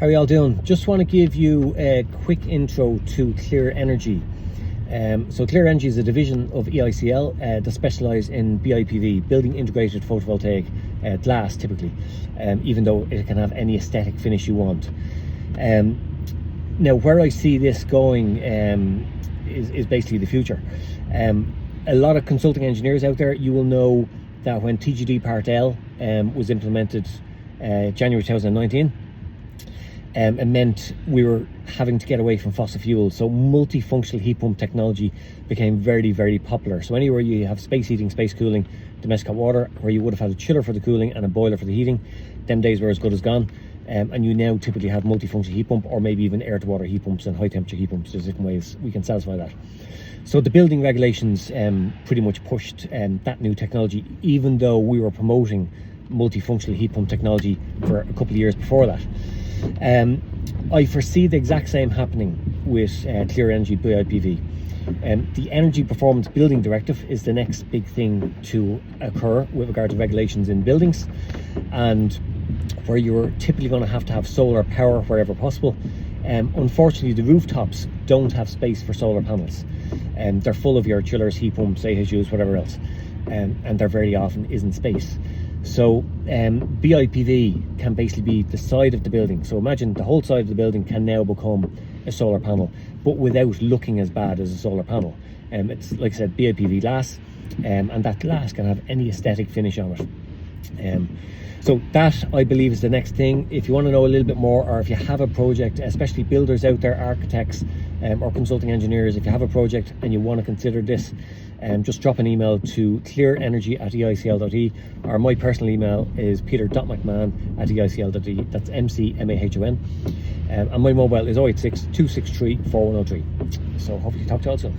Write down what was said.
How are you all doing? Just want to give you a quick intro to Clear Energy. So Clear Energy is a division of EICL that specialise in BIPV, building integrated photovoltaic glass typically, even though it can have any aesthetic finish you want. Now where I see this going is basically the future. A lot of consulting engineers out there, you will know that when TGD Part L was implemented January 2019, it meant we were having to get away from fossil fuels. So multifunctional heat pump technology became very, very popular. So anywhere you have space heating, space cooling, domestic hot water, where you would have had a chiller for the cooling and a boiler for the heating, them days were as good as gone. And you now typically have multifunctional heat pump, or maybe even air to water heat pumps and high temperature heat pumps. There's different ways we can satisfy that. So the building regulations pretty much pushed that new technology, even though we were promoting multifunctional heat pump technology for a couple of years before that. I foresee the exact same happening with Clear Energy BIPV. The Energy Performance Building Directive is the next big thing to occur with regard to regulations in buildings, and where you're typically going to have solar power wherever possible. Unfortunately, the rooftops don't have space for solar panels. They're full of your chillers, heat pumps, AHUs, whatever else, and there very often isn't space. So BIPV can basically be the side of the building. So imagine the whole side of the building can now become a solar panel, but without looking as bad as a solar panel. It's, like I said, BIPV glass, and that glass can have any aesthetic finish on it. So that, I believe, is the next thing. If you want to know a little bit more, or if you have a project, especially builders out there, architects or consulting engineers, if you have a project and you want to consider this, just drop an email to clearenergy@eicl.e, or my personal email is peter.mcmahon@eicl.e. That's MCMAHON. And my mobile is 086 263 4103. So hopefully talk to you all soon.